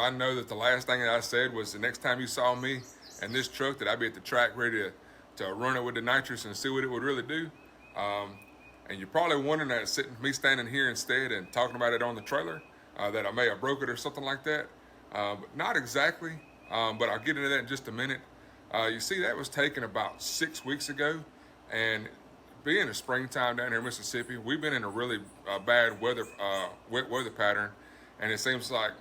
I know that the last thing that I said was the next time you saw me and this truck that I'd be at the track ready to run it with the nitrous and see what it would really do. And you're probably wondering that me standing here instead and talking about it on the trailer, that I may have broke it or something like that. But not exactly, but I'll get into that in just a minute. You see, that was taken about 6 weeks ago, and being the springtime down here in Mississippi, we've been in a really bad wet weather pattern, and it seems like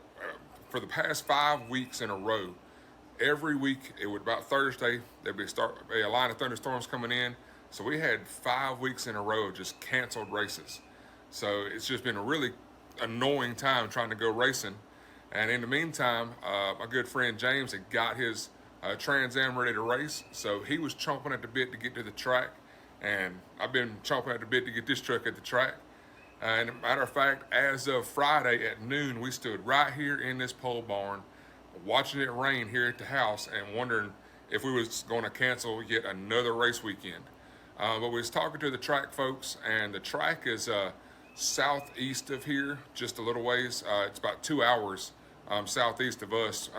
for the past 5 weeks in a row, every week it would about Thursday there'd be a line of thunderstorms coming in. So we had 5 weeks in a row of just canceled races. So it's just been a really annoying time trying to go racing. And in the meantime, my good friend James had got his Trans Am ready to race, so he was chomping at the bit to get to the track. And I've been chomping at the bit to get this truck at the track. And matter of fact, as of Friday at noon, we stood right here in this pole barn, watching it rain here at the house and wondering if we was going to cancel yet another race weekend. But we was talking to the track folks, and the track is southeast of here, just a little ways. It's about 2 hours southeast of us,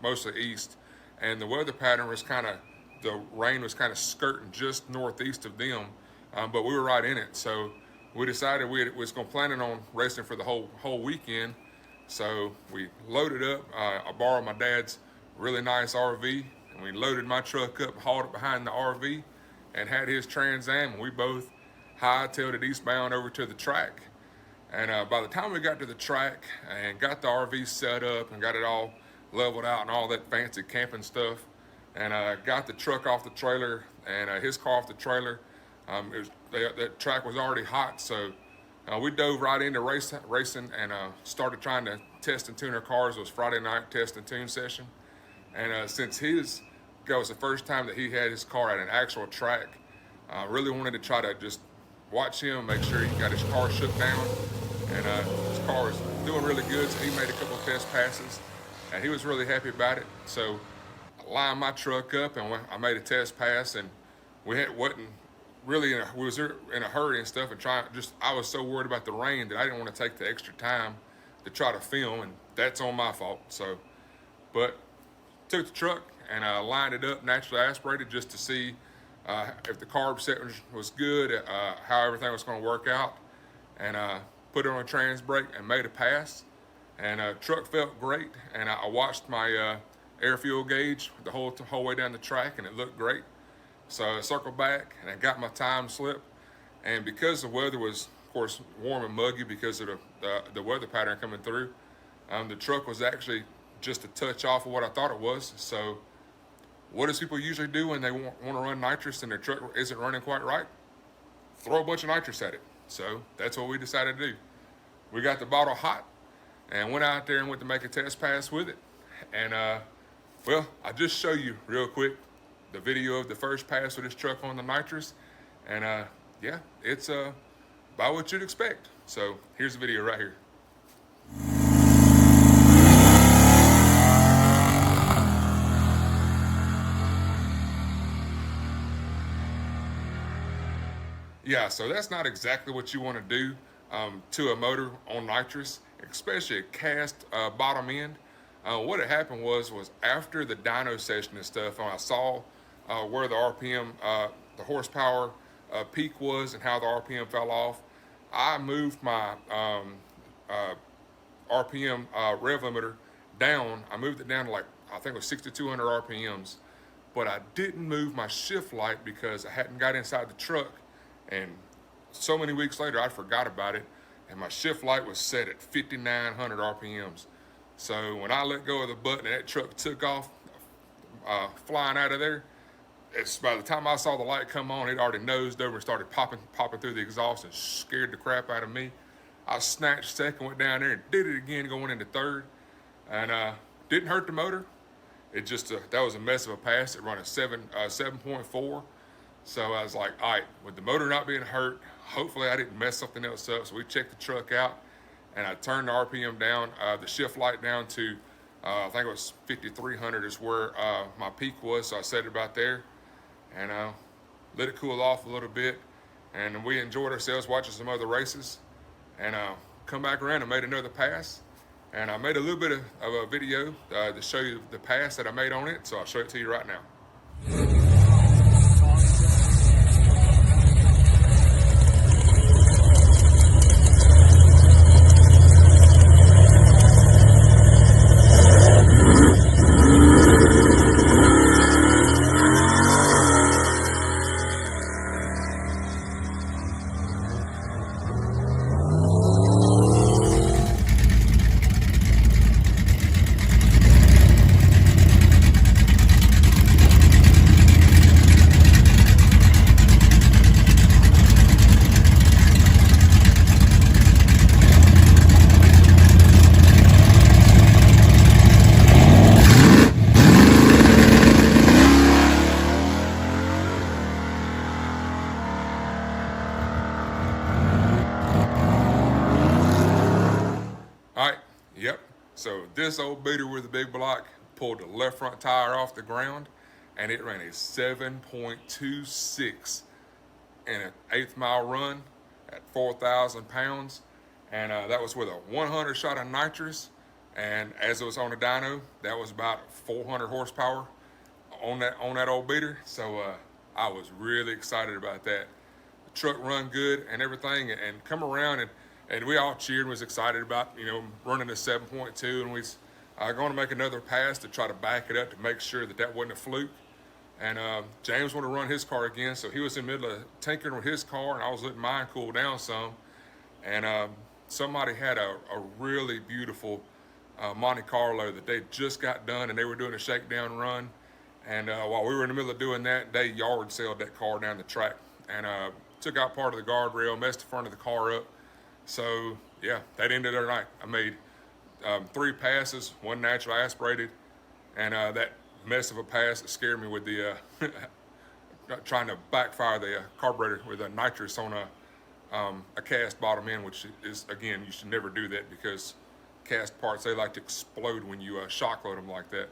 mostly east. And the weather pattern was the rain was kind of skirting just northeast of them, but we were right in it. So we decided we was planning on racing for the whole weekend. So we loaded up. I borrowed my dad's really nice RV, and we loaded my truck up, hauled it behind the RV, and had his Trans Am. And we both hightailed it eastbound over to the track. And by the time we got to the track and got the RV set up and got it all leveled out and all that fancy camping stuff, and got the truck off the trailer and his car off the trailer, that track was already hot, so we dove right into racing and started trying to test and tune our cars. It was Friday night test and tune session, and since his was the first time that he had his car at an actual track, I really wanted to try to just watch him, make sure he got his car shook down, and his car was doing really good, so he made a couple of test passes, and he was really happy about it. So lined my truck up and I made a test pass, and wasn't really we was in a hurry and stuff, and I was so worried about the rain that I didn't want to take the extra time to try to film, and that's on my fault. So, but took the truck and lined it up, naturally aspirated, just to see if the carb setting was good, how everything was going to work out, and put it on a Transbrake and made a pass, and truck felt great, and I watched my air fuel gauge the whole way down the track, and it looked great. So I circled back and I got my time slip, and because the weather was, of course, warm and muggy because of the weather pattern coming through, the truck was actually just a touch off of what I thought it was. So what does people usually do when they want to run nitrous and their truck isn't running quite right? Throw a bunch of nitrous at it. So that's what we decided to do. We got the bottle hot and went out there and went to make a test pass with it. And well, I'll just show you real quick the video of the first pass with this truck on the nitrous. And yeah, it's about what you'd expect. So here's the video right here. Yeah, so that's not exactly what you want to do to a motor on nitrous, especially a cast bottom end. What had happened was after the dyno session and stuff, I saw where the RPM, the horsepower peak was and how the RPM fell off. I moved my RPM rev limiter down. I moved it down to I think it was 6,200 RPMs, but I didn't move my shift light because I hadn't got inside the truck. And so many weeks later, I forgot about it, and my shift light was set at 5,900 RPMs. So when I let go of the button and that truck took off, flying out of there, by the time I saw the light come on, it already nosed over and started popping through the exhaust and scared the crap out of me. I snatched second, went down there and did it again going into third, and didn't hurt the motor. It just that was a mess of a pass. It ran a 7.4. So I was like, all right, with the motor not being hurt, hopefully I didn't mess something else up. So we checked the truck out, and I turned the RPM down, the shift light down to, I think it was 5,300 is where my peak was. So I set it about there, and let it cool off a little bit. And we enjoyed ourselves watching some other races, and come back around and made another pass. And I made a little bit of a video to show you the pass that I made on it, so I'll show it to you right now. All right, yep. So this old beater with the big block pulled the left front tire off the ground, and it ran a 7.26 in an 1/8 mile run at 4,000 pounds. And that was with a 100 shot of nitrous. And as it was on the dyno, that was about 400 horsepower on that old beater. So I was really excited about that. The truck run good and everything, and come around and we all cheered and was excited about, you know, running a 7.2, and we was going to make another pass to try to back it up to make sure that wasn't a fluke. And James wanted to run his car again, so he was in the middle of tinkering with his car, and I was letting mine cool down some. And somebody had a really beautiful Monte Carlo that they just got done, and they were doing a shakedown run. And while we were in the middle of doing that, they yard sailed that car down the track and took out part of the guardrail, messed the front of the car up. So yeah, that ended our night. I made 3 passes, 1 natural aspirated, and that mess of a pass that scared me with the trying to backfire the carburetor with a nitrous on a cast bottom end, which is, again, you should never do that because cast parts, they like to explode when you shock load them like that.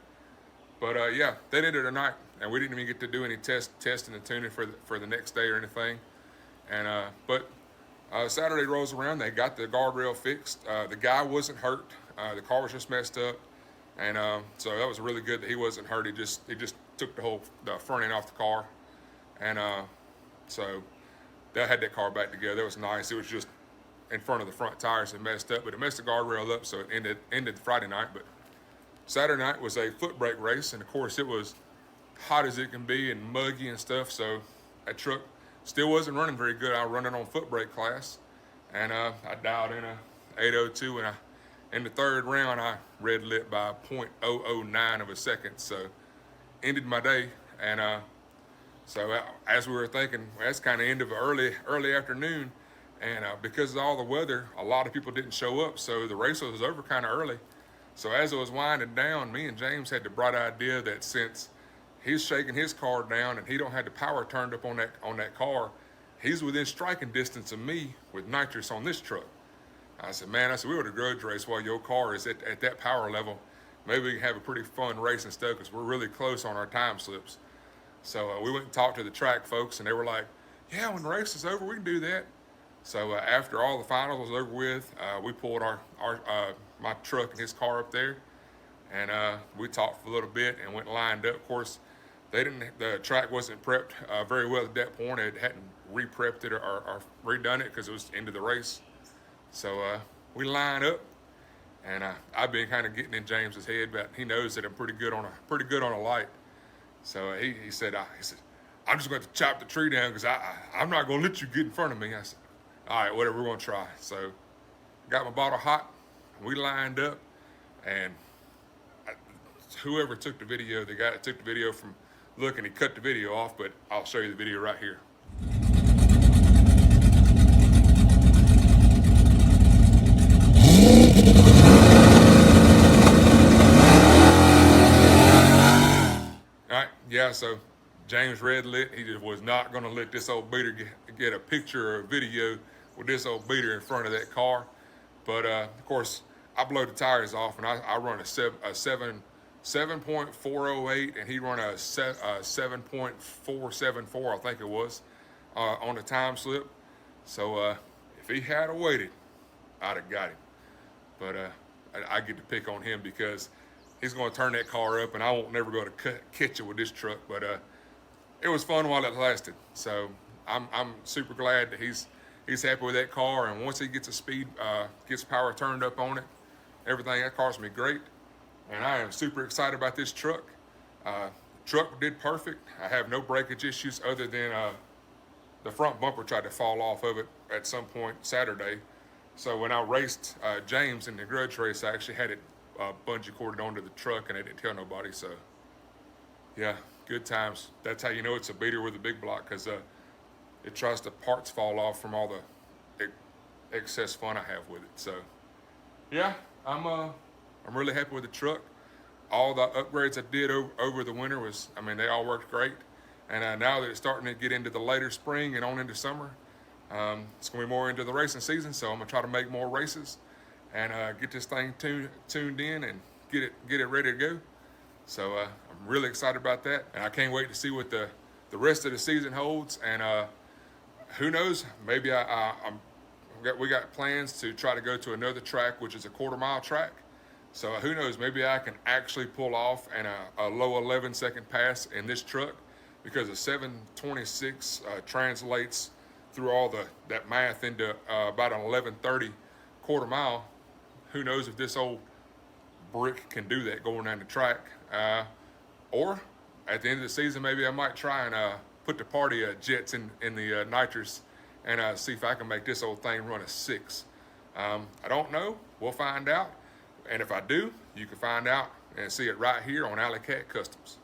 But yeah, that ended the night, and we didn't even get to do any testing and tuning for the next day or anything. And but Saturday rolls around, they got the guardrail fixed. The guy wasn't hurt. The car was just messed up, and so that was really good that he wasn't hurt. He just took the front end off the car, and so that had that car back together. That was nice. It was just in front of the front tires that messed up, but it messed the guardrail up, so it ended Friday night. But Saturday night was a foot brake race, and of course it was hot as it can be and muggy and stuff, so that truck still wasn't running very good. I was running on foot brake class, and I dialed in a 802, and in the third round I red lit by 0.009 of a second, so ended my day. And so as we were thinking, well, that's kind of end of an early afternoon, and because of all the weather, a lot of people didn't show up, so the race was over kind of early. So as it was winding down, me and James had the bright idea that since he's shaking his car down and he don't have the power turned up on that car, he's within striking distance of me with nitrous on this truck. I said, man, we were at a grudge race while your car is at that power level. Maybe we can have a pretty fun race and stuff because we're really close on our time slips. So we went and talked to the track folks, and they were like, yeah, when the race is over, we can do that. So after all the finals was over with, we pulled my truck and his car up there, and we talked for a little bit and went lined up. Of course, the track wasn't prepped very well at that point. It hadn't re-prepped it or redone it because it was the end of the race. So we lined up, and I've been kind of getting in James's head, but he knows that I'm pretty good on a light. So he said, I'm just going to chop the tree down because I'm not going to let you get in front of me. I said, all right, whatever, we're going to try. So got my bottle hot, we lined up, and whoever took the video, the guy that took the video from looking, he cut the video off, but I'll show you the video right here. All right, yeah, so James red lit. He just was not going to let this old beater get a picture or a video with this old beater in front of that car. But of course, I blow the tires off, and I run a 7.408, and he run a 7.474, I think it was, on the time slip. So if he had waited, I'd have got him. But I get to pick on him because he's going to turn that car up, and I won't never be able to catch it with this truck. But it was fun while it lasted. So I'm super glad that he's happy with that car. And once he gets a speed, gets power turned up on it, everything, that car's gonna be great. And I am super excited about this truck. Truck did perfect. I have no breakage issues other than the front bumper tried to fall off of it at some point Saturday. So when I raced James in the Grudge race, I actually had it bungee corded onto the truck, and I didn't tell nobody. So yeah, good times. That's how you know it's a beater with a big block, because it tries to parts fall off from all the excess fun I have with it. So yeah, I'm really happy with the truck. All the upgrades I did over the winter they all worked great. And now that it's starting to get into the later spring and on into summer, it's going to be more into the racing season. So I'm going to try to make more races and get this thing tuned in and get it ready to go. So I'm really excited about that. And I can't wait to see what the rest of the season holds. And who knows, maybe we got plans to try to go to another track, which is a quarter-mile track. So who knows, maybe I can actually pull off a low 11-second pass in this truck, because a 726 translates through all that math into about an 11:30 quarter mile. Who knows if this old brick can do that going down the track. Or at the end of the season, maybe I might try and put the party jets in the nitrous and see if I can make this old thing run a 6. I don't know. We'll find out. And if I do, you can find out and see it right here on Alley Cat Customs.